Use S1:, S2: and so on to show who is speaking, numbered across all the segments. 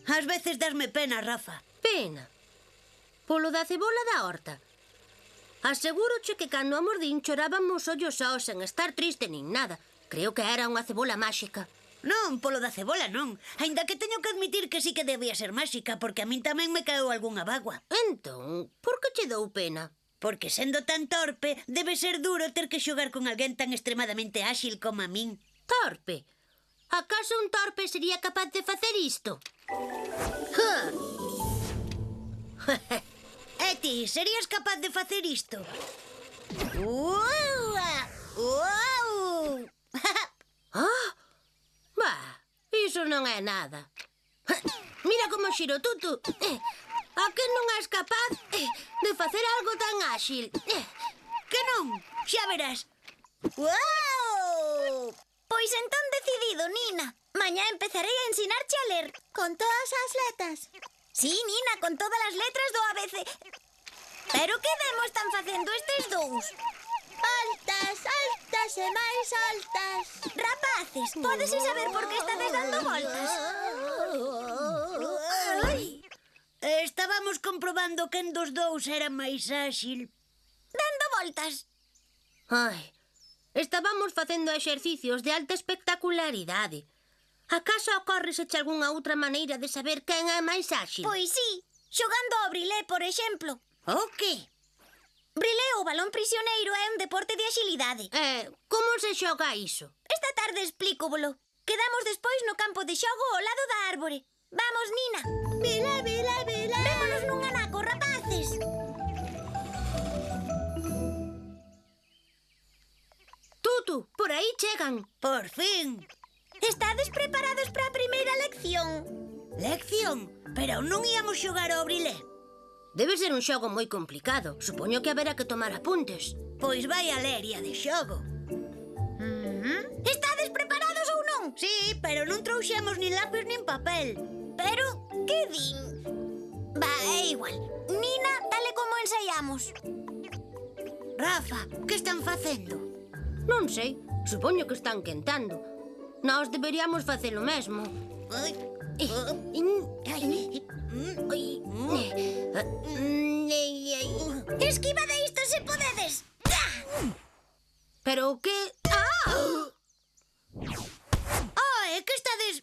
S1: Ás veces dasme pena, Rafa.
S2: Pena. Polo da cebola da horta. Asegúroche que cando a mordín chorábamos ollos só, sen estar triste nin nada. Creo que era unha cebola máxica.
S1: Non, polo da cebola non. Aínda que teño que admitir que sí que debía ser máxica, porque a min tamén me caeu algunha bagua.
S2: Entón, por que che dou pena?
S1: Porque sendo tan torpe, debe ser duro ter que xogar con alguén tan extremadamente áxil como a min.
S2: Torpe? Acaso un torpe sería capaz de facer isto?
S1: E ti, serías capaz de facer isto? Uau! Uau!
S2: Ah, bah, iso non é nada. Mira como xiro, Tutu. A que non és capaz de facer algo tan áxil?
S1: Que non? Xa verás. Uau!
S3: Pois entón decidido, Nina. Mañá empezarei a ensinarche a ler.
S4: Con todas as letras?
S3: Sí, Nina, con todas as letras do ABC. Pero que demo están facendo estes dous?
S4: Altas, altas e máis altas.
S3: Rapaces, pódese saber por que estades dando voltas?
S1: Ai. Estábamos comprobando quen dos dous era máis áxil.
S3: Dando voltas.
S2: Ai, estábamos facendo exercicios de alta espectacularidade. Acaso ocórreseche algunha outra maneira de saber quen é máis áxil?
S3: Pois sí, xogando ao brilé, por exemplo.
S1: O que?
S3: Brilé ou balón prisioneiro é un deporte de axilidade.
S2: Como se xoga iso?
S3: Esta tarde explícovolo. Quedamos despois no campo de xogo ao lado da árbore. Vamos, Nina.
S4: Bilé, bilé, bilé.
S3: Vémonos nun anaco, rapaces.
S2: Tutu, por aí chegan.
S1: Por fin.
S3: Estades preparados para a primeira lección?
S1: Lección? Pero non íamos xogar ao brilé.
S2: Debe ser un xogo moi complicado. Supoño que haberá que tomar apuntes.
S1: Pois vai a leria de xogo.
S3: Estades preparados ou non?
S1: Sí, pero non trouxemos nin lápis nin papel.
S3: Pero, que din? Va, é igual. Nina, dale como ensaiamos.
S1: Rafa, que están facendo?
S2: Non sei, supoño que están quentando. Nós deberíamos facer o mesmo.
S1: Ai.
S3: Esquiva de isto se podedes.
S2: Pero o que...
S1: É que estades...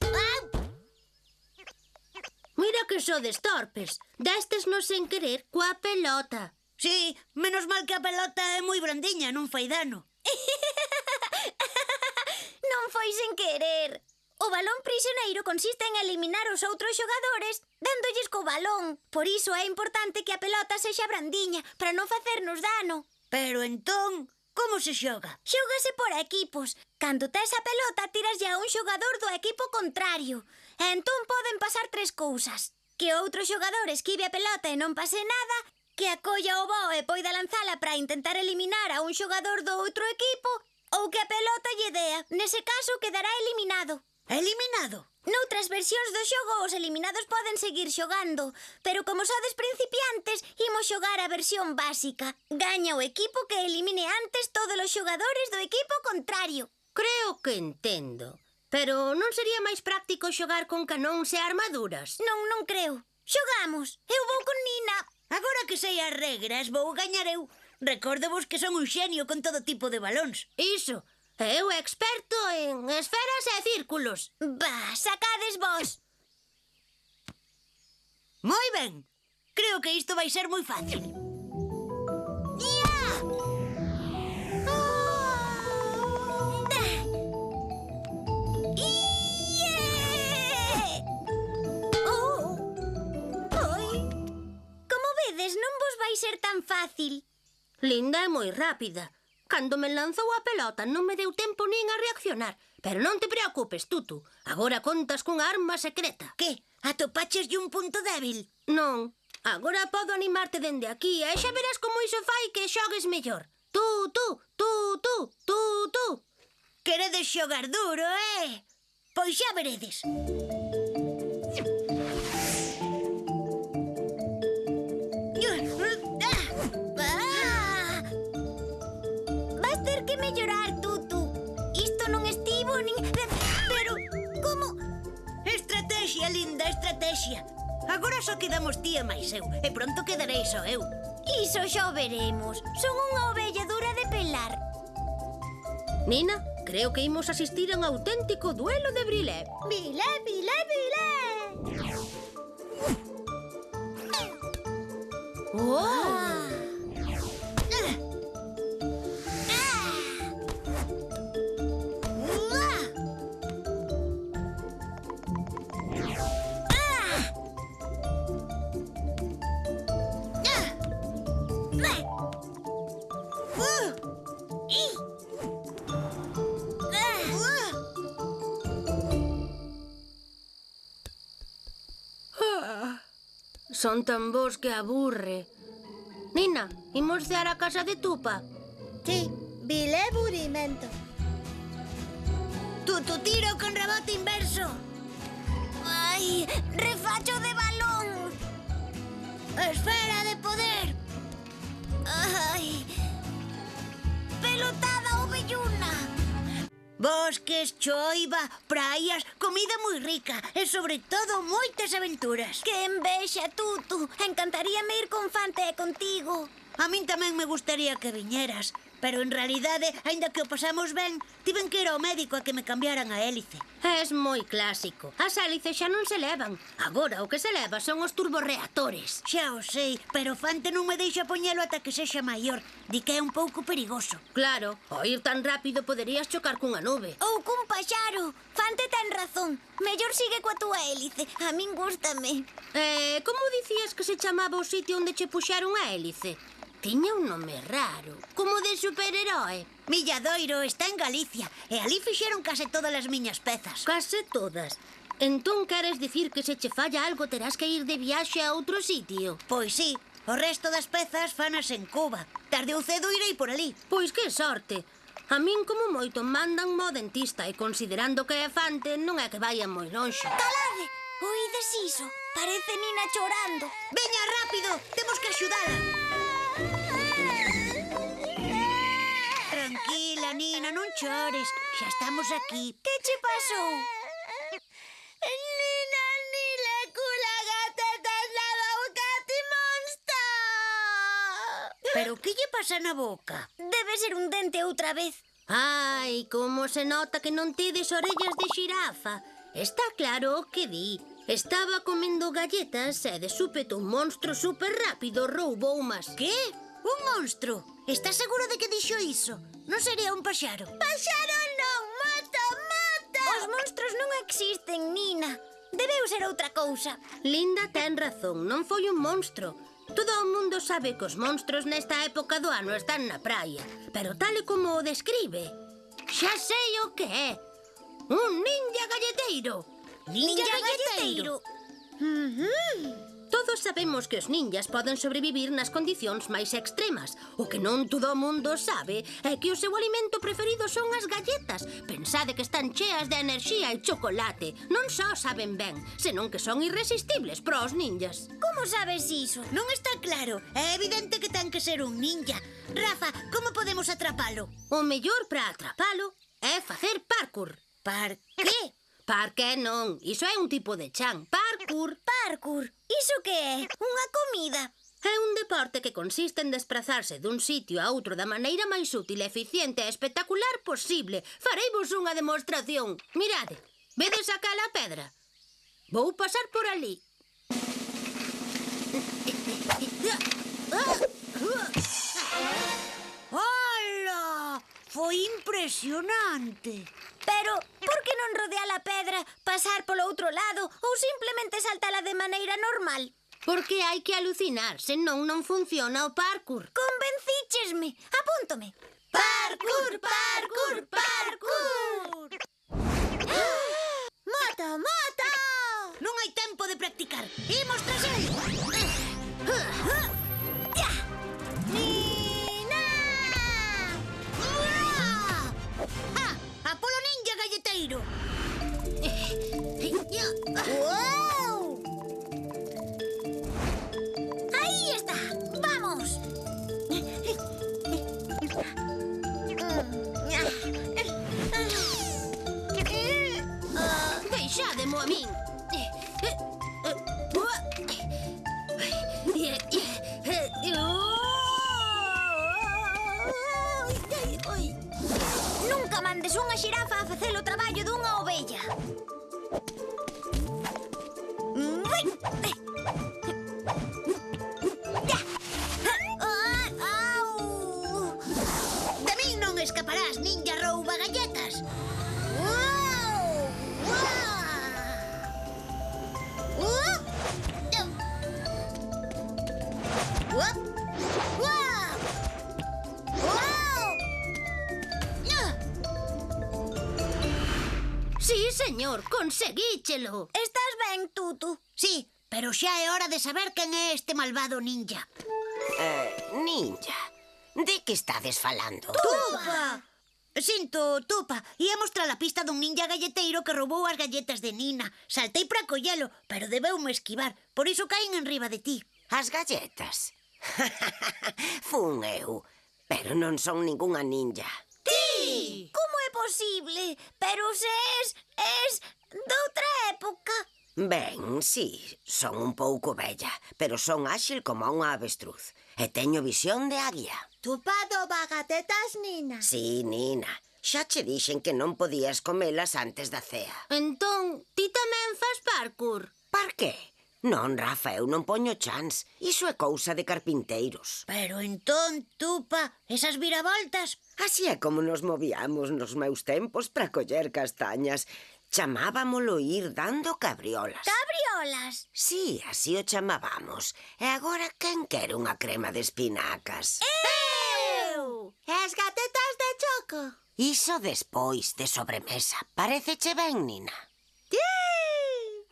S2: Mira que sodes torpes. Destesnos sen querer coa pelota.
S1: Sí, menos mal que a pelota é moi brandiña, non fai dano.
S3: Non foi sen querer. O balón prisioneiro consiste en eliminar os outros xogadores dándolles co balón. Por iso é importante que a pelota sexa brandiña para non facernos dano.
S1: Pero entón, como se xoga?
S3: Xógase por equipos. Cando tes a pelota, tiraslle a un xogador do equipo contrario. E entón poden pasar tres cousas. Que outro xogador esquive a pelota e non pase nada, que acolla o bo e poida lanzala para intentar eliminar a un xogador do outro equipo, ou que a pelota lle dea. Nese caso quedará eliminado.
S1: Eliminado?
S3: Noutras versións do xogo os eliminados poden seguir xogando, pero como sodes principiantes, imos xogar a versión básica. Gaña o equipo que elimine antes todos os xogadores do equipo contrario.
S2: Creo que entendo. Pero non sería máis práctico xogar con canóns e armaduras?
S3: Non creo. Xogamos. Eu vou con Nina.
S1: Agora que sei as regras, vou gañar eu. Recórdovos que son un xenio con todo tipo de balóns.
S2: Iso. Eu experto en esferas e círculos.
S3: Bah, sacades vos.
S1: Moi ben. Creo que isto vai ser moi fácil.
S3: ¡Ya! Como vedes, non vos vai ser tan fácil.
S2: Linda é moi rápida. Cando me lanzou a pelota non me deu tempo nin a reaccionar. Pero non te preocupes, Tutu. Agora contas cunha arma secreta.
S1: Que? Atopaches un punto débil?
S2: Non. Agora podo animarte dende aquí e xa verás como iso fai que xogues mellor. Tutu.
S1: Queredes xogar duro, Pois xa veredes.
S3: Vas ter que mellorar, Tutu. Isto non estivo nin... Pero, como?
S1: Estrategia. Vaya linda estrategia. Agora só quedamos ti e máis eu. E pronto quedarei só eu.
S3: Iso xa o veremos. Son unha ovella dura de pelar.
S2: Nina, creo que imos asistir a un auténtico duelo de brilé.
S4: Bilé, bilé, bilé.
S2: Son tan bons que aburre. Nina, imos cear a casa de Tupa.
S4: Sí, bilé burimento.
S1: Tutu tiro con rebote inverso.
S3: Ai, refacho de balón.
S1: Esfera de poder.
S3: Ai, pelotada ovelluna.
S1: Bosques, choiva, praias, comida moi rica e, sobre todo, moitas aventuras.
S3: Que envexa, Tutu. Encantaríame ir con Fante e contigo.
S1: A min tamén me gustaría que viñeras, pero en realidade, aínda que o pasamos ben, tiven que ir ao médico a que me cambiaran a hélice.
S2: Es moi clásico. As hélices xa non se levan. Agora o que se leva son os turborreactores.
S1: Xa o sei, pero Fante non me deixa poñelo ata que sexa maior. Di que é un pouco perigoso.
S2: Claro, ao ir tan rápido poderías chocar cunha nube.
S3: Ou cun paxaro. Fante ten razón. Mellor sigue coa túa hélice. A min gústame.
S2: Como dicías que se chamaba o sitio onde che puxaron a hélice? Tiña un nome raro, como de superheroe.
S1: Milladoiro está en Galicia e ali fixeron case todas as miñas pezas.
S2: Case todas. Entón queres dicir que se che falla algo terás que ir de viaxe a outro sitio?
S1: Pois sí, o resto das pezas fanas en Cuba. Tarde ou cedo irei por ali.
S2: Pois que sorte. A min como moito mandan mo dentista e considerando que é Fante non é que vayan moi lonxe.
S3: Calade! Oídes iso? Parece Nina chorando.
S1: Veña rápido, temos que axudala. Tranquila, Nina, non chores. Xa estamos aquí.
S3: Que che pasou?
S4: Nina, Nila, cula gata, tas la boca, ti monsta.
S1: Pero que lle pasa na boca?
S3: Debe ser un dente outra vez.
S2: Ai, como se nota que non tedes orellas de xirafa. Está claro o que di. Estaba comendo galletas e de súpeto un monstro super rápido roubou umas.
S1: Que? Un monstro? Estás seguro de que dixo iso? Non sería un paxaro?
S4: Paxaro non, mata, mata.
S3: Os monstros non existen, Nina. Debeu ser outra cousa.
S2: Linda ten razón, non foi un monstro. Todo o mundo sabe que os monstros nesta época do ano están na praia. Pero tal e como o describe, xa sei o que é. Un ninja galleteiro.
S1: Ninja galleteiro.
S2: Todos sabemos que os ninjas poden sobrevivir nas condicións máis extremas. O que non todo o mundo sabe é que o seu alimento preferido son as galletas. Pensade que están cheas de enerxía e chocolate. Non só saben ben, senón que son irresistibles para os ninjas.
S3: Como sabes iso?
S1: Non está claro. É evidente que ten que ser un ninja. Rafa, como podemos atrapalo?
S2: O mellor para atrapalo é facer parkour.
S1: Par que?
S2: Parque non, iso é un tipo de chan. Parkour.
S3: Parkour. Iso que é? Unha comida.
S2: É un deporte que consiste en desplazarse dun sitio a outro da maneira máis útil, eficiente e espectacular posible. Fareivos unha demostración. Mirade, vedes aquela pedra? Vou pasar por ali.
S1: ¡Hola! Foi impresionante.
S3: Pero, por que non rodear a pedra, pasar polo outro lado ou simplemente saltala de maneira normal?
S2: Porque hai que alucinar, senón non funciona o parkour.
S3: Convencíchesme. Apúntome.
S4: Parkour, parkour, parkour.
S1: ¡Mata, mata! Non hai tempo de practicar. Imos tras el.
S4: Nina!
S1: Apolo Ninja Galleteiro.
S4: ¡Wow!
S3: Aí está. Vamos.
S2: Deixádemo a min.
S1: De min non escaparás, ninja rouba galletas.
S2: Sí, señor, conseguíchelo.
S3: Estás ben, Tutu?
S1: Sí, pero xa é hora de saber quen é este malvado ninja.
S5: Ninja, de que estades falando?
S1: ¡Tupa! Sinto, Tupa, ia mostrar a pista dun ninja galleteiro que roubou as galletas de Nina. Saltei para collelo, pero debeume esquivar, por iso caín enriba de ti.
S5: As galletas? Fun eu, pero non son ningunha ninja.
S3: Ti! Como é posible? Pero se es doutra época.
S5: Ben, sí, son un pouco vella, pero son áxil como unha avestruz. E teño visión de águia.
S4: Tupa doba gatetas, Nina.
S5: Sí, Nina, xa che dixen que non podías comelas antes da cea.
S2: Entón, ti tamén fas parkour?
S5: Par qué? Non, Rafa, eu non poño chans. Iso é cousa de carpinteiros.
S1: Pero entón, Tupa, esas viravoltas...
S5: Así é como nos movíamos nos meus tempos para coller castañas. Chamábamolo ir dando cabriolas.
S3: Cabriolas.
S5: Sí, así o chamábamos. E agora quen quere unha crema de espinacas?
S3: Eu!
S4: E as gatetas de choco?
S5: Iso despois, de sobremesa. Paréceche ben, Nina?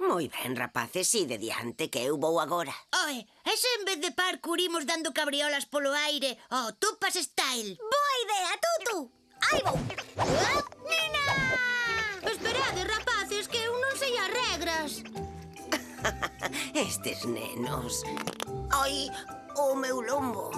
S5: Moi ben, rapaces, si de diante que eu vou agora.
S1: Oe, e se en vez de parkour imos dando cabriolas polo aire? Oh, Tupas style!
S3: Boa idea, Tutu! Aí vou!
S2: Nina! Esperade, rapaces, que eu non sei as regras.
S5: Estes nenos. Ai, o meu lombo.